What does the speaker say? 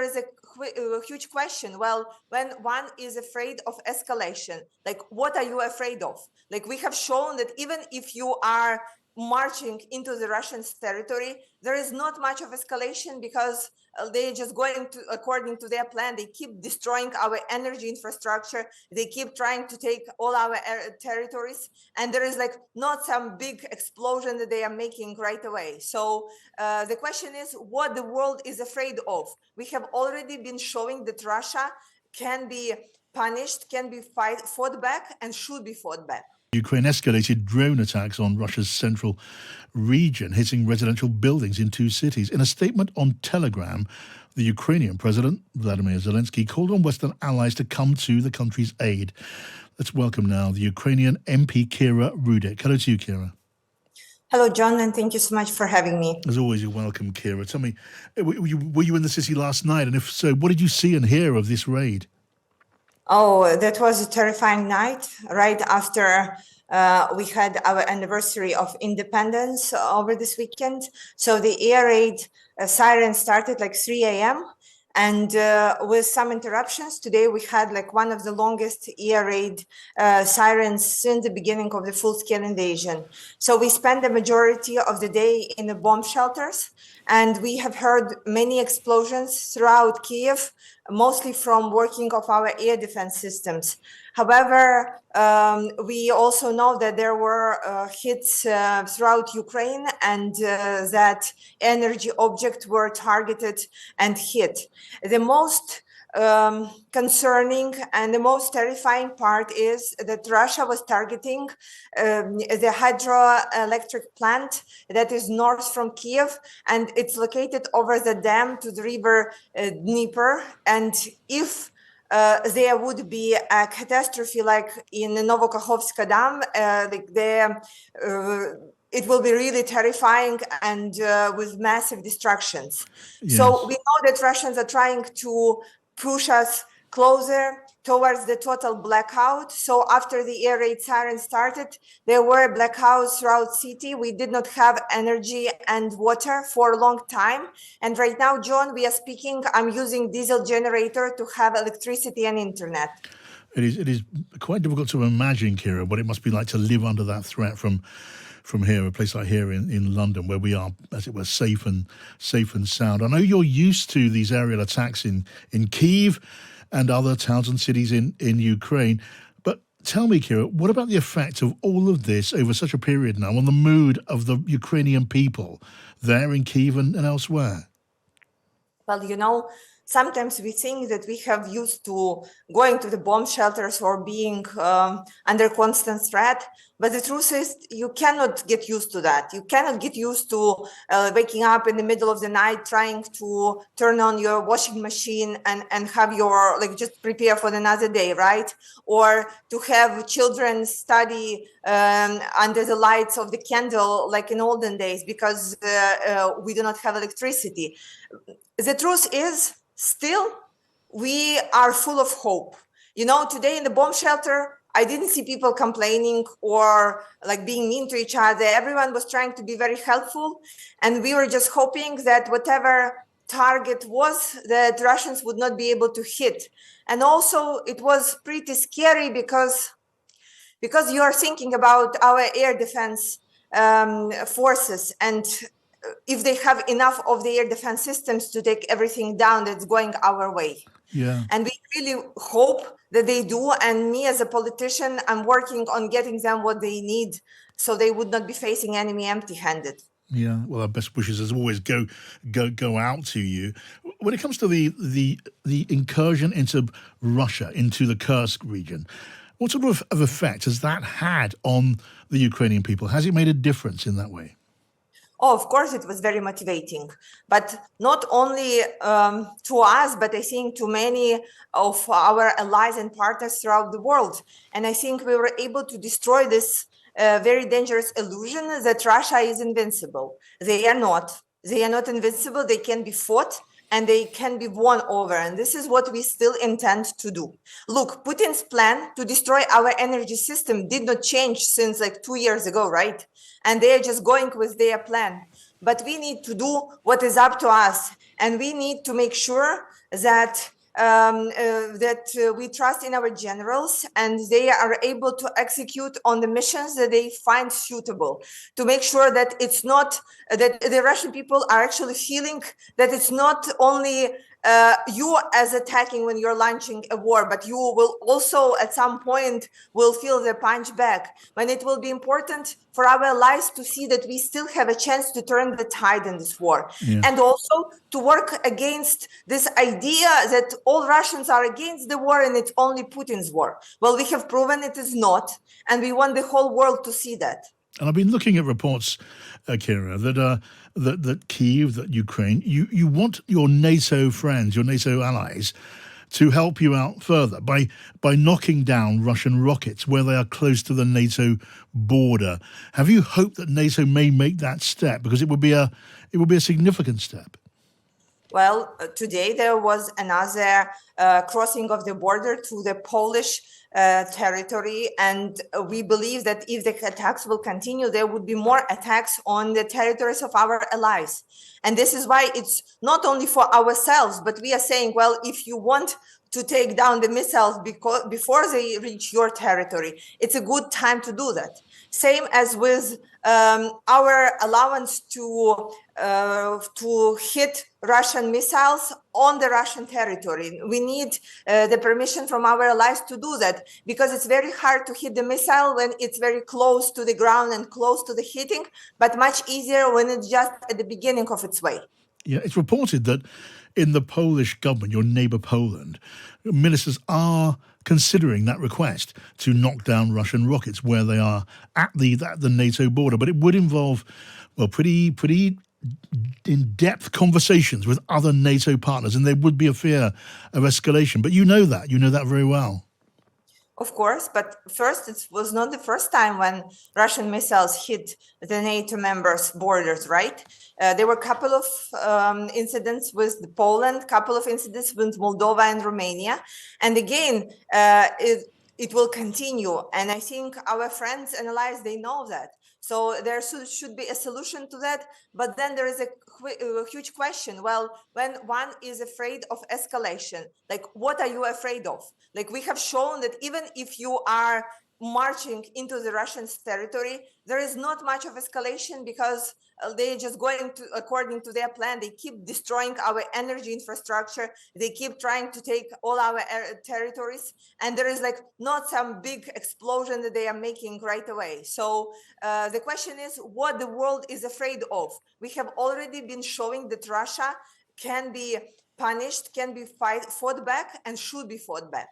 is a huge question. Well, when one is afraid of escalation, like what are you afraid of? Like we have shown that even if you are marching into the Russian territory, there is not much of escalation because they're just going to, according to their plan, they keep destroying our energy infrastructure. They keep trying to take all our territories. And there is like not some big explosion that they are making right away. So the question is what the world is afraid of. We have already been showing that Russia can be punished, can be fought back, and should be fought back. Ukraine escalated drone attacks on Russia's central region, hitting residential buildings in 2 cities. In a statement on Telegram, the Ukrainian President, Vladimir Zelensky, called on Western allies to come to the country's aid. Let's welcome now the Ukrainian MP Kira Rudik. Hello to you, Kira. Hello, John, and thank you so much for having me. As always, you're welcome, Kira. Tell me, were you in the city last night? And if so, what did you see and hear of this raid? Oh, that was a terrifying night, right after we had our anniversary of independence over this weekend. So the air raid siren started like 3 a.m. And with some interruptions, today we had like one of the longest air raid sirens since the beginning of the full-scale invasion. So we spent the majority of the day in the bomb shelters, and we have heard many explosions throughout Kiev, mostly from working of our air defense systems. However, we also know that there were hits throughout Ukraine, and that energy objects were targeted and hit. The most concerning and the most terrifying part is that Russia was targeting the hydroelectric plant that is north from Kiev, and it's located over the dam to the river Dnieper. And if there would be a catastrophe like in the Novokakhovska Dam, it will be really terrifying and with massive destructions. Yes. So we know that Russians are trying to push us closer towards the total blackout. So after the air raid siren started, there were blackouts throughout city. We did not have energy and water for a long time. And right now, John, we are speaking, I'm using diesel generator to have electricity and internet. It is quite difficult to imagine, Kira, what it must be like to live under that threat from here, a place like here in London, where we are, as it were, safe and sound. I know you're used to these aerial attacks in Kyiv and other towns and cities in Ukraine. But tell me, Kira, what about the effect of all of this over such a period now on the mood of the Ukrainian people there in Kyiv and elsewhere? Well, you know, sometimes we think that we have used to going to the bomb shelters or being under constant threat. But the truth is, you cannot get used to that. You cannot get used to waking up in the middle of the night, trying to turn on your washing machine and have your, like, just prepare for another day, right? Or to have children study under the lights of the candle, like in olden days, because we do not have electricity. The truth is, still, we are full of hope. You know, today in the bomb shelter, I didn't see people complaining or like being mean to each other. Everyone was trying to be very helpful. And we were just hoping that whatever target was, that Russians would not be able to hit. And also it was pretty scary because you are thinking about our air defense forces, and if they have enough of the air defense systems to take everything down that's going our way. Yeah. And we really hope that they do. And me as a politician, I'm working on getting them what they need so they would not be facing enemy empty-handed. Yeah, well, our best wishes as always go out to you. When it comes to the incursion into Russia, into the Kursk region, what sort of effect has that had on the Ukrainian people? Has it made a difference in that way? Oh, of course, it was very motivating, but not only to us, but I think to many of our allies and partners throughout the world. And I think we were able to destroy this very dangerous illusion that Russia is invincible. They are not. They are not invincible. They can be fought and they can be won over. And this is what we still intend to do. Look, Putin's plan to destroy our energy system did not change since like 2 years ago, right? And they are just going with their plan. But we need to do what is up to us. And we need to make sure that we trust in our generals, and they are able to execute on the missions that they find suitable, to make sure that it's not that the Russian people are actually feeling that it's not only you as attacking when you're launching a war, but you will also at some point will feel the punch back, when it will be important for our allies to see that we still have a chance to turn the tide in this war. Yeah. And also to work against this idea that all Russians are against the war and it's only Putin's war. Well, we have proven it is not, and we want the whole world to see that. And I've been looking at reports, Kira, that Kyiv, that Ukraine, you want your NATO friends, your NATO allies, to help you out further by knocking down Russian rockets where they are close to the NATO border. Have you hoped that NATO may make that step, because it would be a significant step? Well, today there was another crossing of the border to the Polish territory, and we believe that if the attacks will continue, there would be more attacks on the territories of our allies. And this is why it's not only for ourselves, but we are saying, well, if you want to take down the missiles before they reach your territory, it's a good time to do that. Same as with our allowance to hit Russian missiles on the Russian territory. We need the permission from our allies to do that, because it's very hard to hit the missile when it's very close to the ground and close to the hitting, but much easier when it's just at the beginning of its way. Yeah, it's reported that in the Polish government, your neighbour Poland, ministers are considering that request to knock down Russian rockets where they are at the NATO border. But it would involve, well, pretty in-depth conversations with other NATO partners, and there would be a fear of escalation. But you know that very well. Of course, but first, it was not the first time when Russian missiles hit the NATO members' borders, right? There were a couple of incidents with Poland, couple of incidents with Moldova and Romania. And again, it will continue. And I think our friends and allies, they know that. So there should be a solution to that. But then there is a huge question. Well, when one is afraid of escalation, like, what are you afraid of? Like, we have shown that even if you are marching into the Russian territory, there is not much of escalation, because they're just going to, according to their plan, they keep destroying our energy infrastructure. They keep trying to take all our territories. And there is like not some big explosion that they are making right away. So the question is what the world is afraid of. We have already been showing that Russia can be punished, can be fought back, and should be fought back.